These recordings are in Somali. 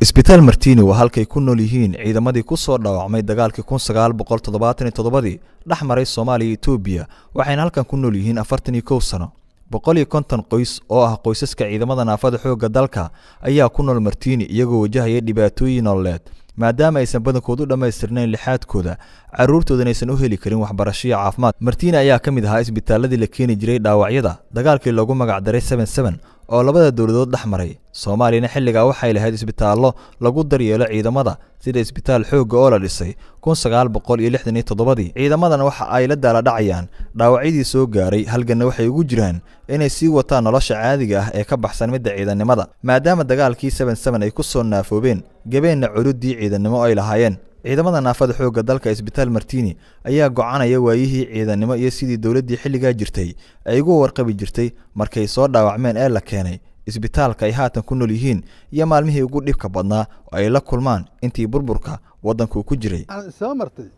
isbitaal Martini waa halkay ku nool yihiin ciidamadii ku soo dhaawacmay dagaalkii 1977 dhex maray Soomaaliya iyo Itoobiya waxayna halkan ku nool yihiin 41 sano 150 qoys oo ah qoysaska ciidamada naafada xoogga dalka ayaa ku nool Martini iyagoo wajahaya dhibaatooyin nololeed maadaama aysan badankoodu dhamaystirnayn lixaadkooda caruurtoodana aysan u heli karin waxbarasho iyo caafimaad. Martini ayaa ka mid ahaa isbitaaladii la keeni jiray dhaawacyada dagaalkii lagu magac daray 77 oo labada dawladood dhex maray. Soomaaliyana xilliga waxay lahayd isbitaallo lagu daryeelo ciidamada sida isbitaal xoogga oo la dhisay 1967. ciidamadan waxa ay la daala dhacayaan dhaawacyadii soo gaaray halganna waxay ugu jiraan inay sii wataan nolosha caadiga ah ee ka baxsan midda ciidanimada maadaama dagaalkii 77 ay ku soo naafoobeen gabeenna culudii ciidanimo ay lahaayeen. ciidamada naafada xoogga dalka isbitaal Martini ayaa go'aanaya waayihii ciidanimo iyo sidii dawladii xilliga jirtay ay ugu warqabi jirtay markay soo dhaawacmeen ee la keenay isbitaalka ay haatan ku nool yihiin iyo maalmihii ugu dhibka badnaa oo ay la kulmaan intii burburka wadanku ku jiray. soo martay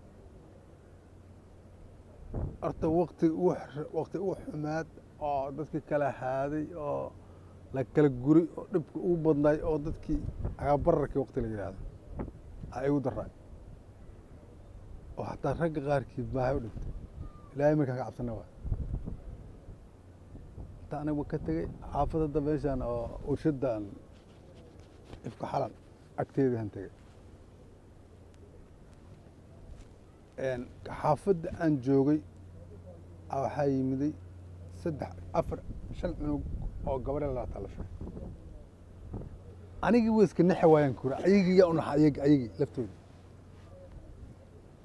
arta waqti u xumaad oo dadkii kala haaday oo la kala guri oo dhibka ugu badnay oo dadkii agabararkii waqti la yiraahdo ay u daray oo hataa ragga qaarkii baahay u dhintay ilaahay markaa ka cabsana waa anagu ka tagay xaafadda meeshaan oo urshadan ifka xalan agteeda han tagay xaafadda aan joogay waxaa yimiday 3 4 5 cunug oo gabadha la talashay anigii weeska naxay waayaan kura ayagii yaa u naxay ayagii laftooda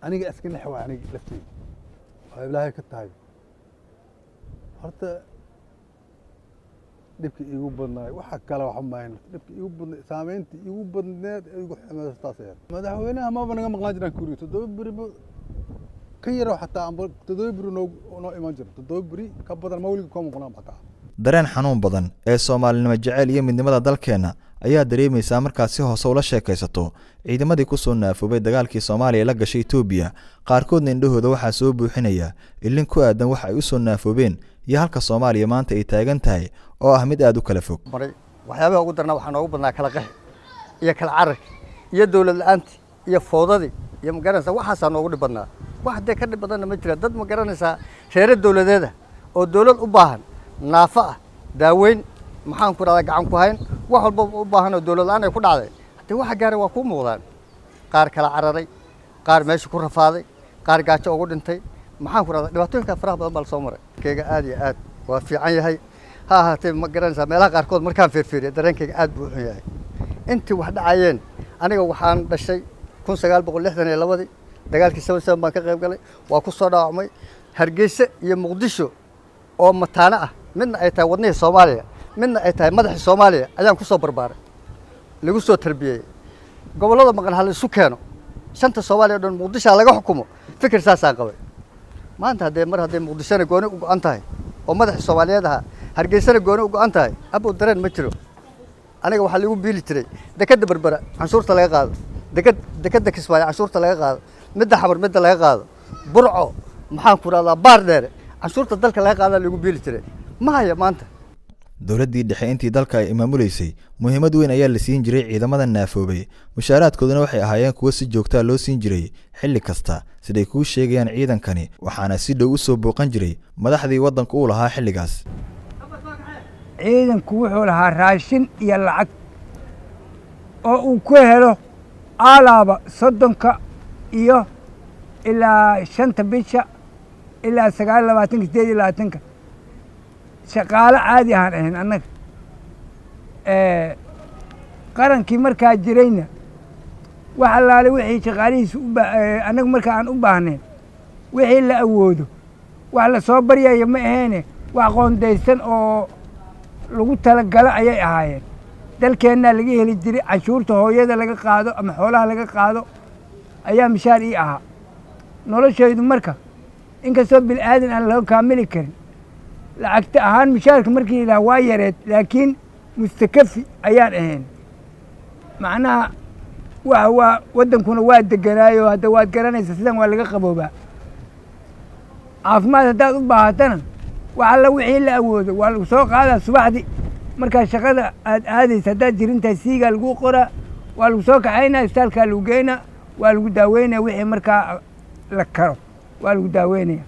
anigii iska naxay waayaan anigii laftooda waa ilaahay ka tahay horta dhibka igu badnaay waxa kale wax ma hayn dhibka igu badnaay saameynta igu badneed igu xumaataas madaxweynaha ma naga maqlaan jiraan kuriyo 7 bari ka yar xataa aan 7 bari noo iman jiro 7 bari ka badan ma waliga kuma maqlaan xataa. dareen xanuun badan ee Soomaalinimo jecel iyo midnimada dalkeena ayaa dareemaysa markaas si hoos ula sheekaysato ciidamadii ku soo naafoobay dagaalkii Soomaaliya la gashay Itoobiya qaarkoodna indhahooda waxa soo buuxinaya ilin ku aadan wax ay u soo naafoobeen iyo halka Soomaaliya maanta ay taagan tahay oo ah mid aad u kala fog. waxyaabaha ugu darna waxa noogu badnaa kala qax iyo kala carag iyo dawlad la'aanta iyo foodadii iyo magaranaysa waxaas noogu dhib badnaa wax de ka dhib badan ma jira dad magaranaysa reer dawladeeda oo dawlad u baahan naafa ah daaweyn maxaan ku raada gacan ku hayn wax walba u baahan oo dawlad la'aan ay ku dhacday hadii waxa gaaray waa ku muuqdaan qaar kala cararay qaar meesha ku rafaaday qaar gaajo ugu dhintay maxaan ku raada dhibaatooyinka faraha badan bal soo maray keega aad iyo aad waa fiican yahay ha haatee ma garanaysa meelaha qaarkood markaan fiirfiiriyo dareenkayga aad buu u xun yahay intii wax dhacayeen aniga waxaan dhashay 1962 dagaalkii 77 baan ka qayb galay waa ku soo dhaawacmay Hargeysa iyo Muqdisho oo mataana ah midna ay tahay wadnaha Soomaaliya midna ay tahay madaxa Soomaaliya ayaan ku soo barbaaray lagu soo tarbiyay gobolada maqan hal isu keeno shanta Soomaaliya dhan Muqdisho laga xukumo fikir saasaan qabay maanta hadee Muqdisho gooni u go'an tahay oo madaxa Soomaaliyeed ah Hargeysa gooni u go'an tahay abu dareen ma jiro aniga waxa lagu biili jiray dekada barbara canshuurta laga qaado dekada Kismaayo canshuurta laga qaado midda xamar midda laga qaado burco maxaan ku raadaa baar dheer canshuurta dalka laga qaado lagu biili jiray ma haya maanta. dawladii dhexe intii dalka ay maamuleysay muhiimad weyn ayaa la siin jiray ciidamada naafoobay mushaaraadkooduna waxay ahaayeen kuwa si joogto ah loo siin jiray xilli kasta siday ku sheegayaan ciidankani waxaana si dhow u soo booqan jiray madaxdii wadanka uu lahaa xilligaas. ciidanku wuxuu lahaa raashin iyo lacag oo uu ku helo alaaba 30 iyo ilaa 5 bisha ilaa 29 shaqaale caadi ahaan ahayn annaga qarankii markaa jirayna wax allaale wixii shaqaalihiisu annaga markaa aan u baahnayn wixii la awoodo wax la soo baryayo ma aheene wax qoondaysan oo lagu talagalo ayay ahaayeen dalkeennaa laga heli jiray canshuurta hooyada laga qaado ama xoolaha laga qaado ayaa mishaar ii ahaa noloshaydu marka inkastoo bilaadan aan laga kaamili karin lacagta ahaan mishaarka markii ilaa waa yareed laakiin mustakafi ayaan ahayn macnaha waa wadankuna waa deganaayo hadda waad garanaysa sidan waa laga qaboobaa caafimaad haddaad u baahatana wax alla wixii la awoodo waa lagu soo qaadaa subaxdii markaa shaqada aad aadaysa haddaad jirintahay siigaa lagu qoraa waa lagu soo kaxaynaa isbitaalkaa lagu geynaa waa lagu daaweynaya wixii markaa la karo waa lagu daaweynaya.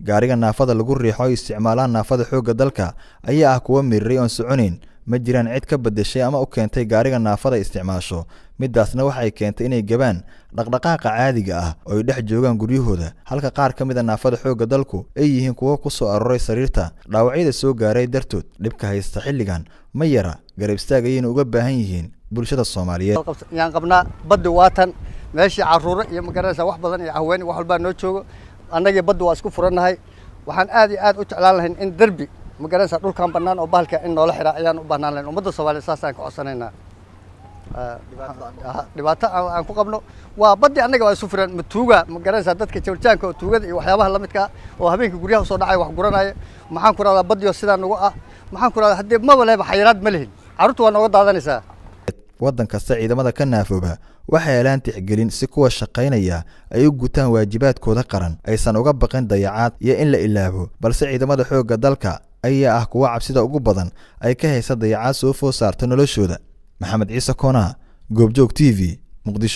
gaariga naafada lagu riixo ay isticmaalaan naafada xoogga dalka ayaa ah kuwa miriray oon soconayn ma jiraan cid ka bedeshay ama u keentay gaariga naafada isticmaasho midaasna waxay keentay inay gabaan dhaqdhaqaaqa caadiga ah oo ay dhex joogaan guryahooda halka qaar ka mid ah naafada xoogga dalku ay yihiin kuwa ku soo aroray sariirta dhaawacyada soo gaaray dartood dhibka haysta xilligan ma yara garab istaag ayayna uga baahan yihiin bulshada Soomaaliyeed. yaan qabnaa badda waatan meeshii caruuro iyo magaranaysa wax badan iyo haween wax walba noo joogo annaga badda waa isku furanahay waxaan aad iyo aad u jeclaan lahayn in darbi magaranaysa dhulkan bannaan oo bahalka in noola xiraa ayaan u baahnaan lahayn ummadda Soomaaliyeed saasaan ka codsanaynaa. dhibaato aan ku qabno waa baddi annaga waa isu furan matuuga magaranaysa dadka jawrjaanka oo tuugada iyo waxyaabaha la midka oo habeenkii guryaha soo dhacay wax guranaya maxaan ku raada baddiyo sidaan ugu ah maxaan ku raada hadii ma walaaba xayiraad ma lehin carruurtu waa nooga daadanaysaa. waddan kasta ciidamada ka naafooba waxay helaan tixgelin si kuwa shaqaynaya ay u gutaan waajibaadkooda qaran aysan uga baqin dayacaad iyo in la ilaabo balse ciidamada xoogga dalka ayaa ah kuwa cabsida ugu badan ay ka haysa dayacaad soo food saarta noloshooda. maxamed ciise koonaa goobjoog TV muqdisho.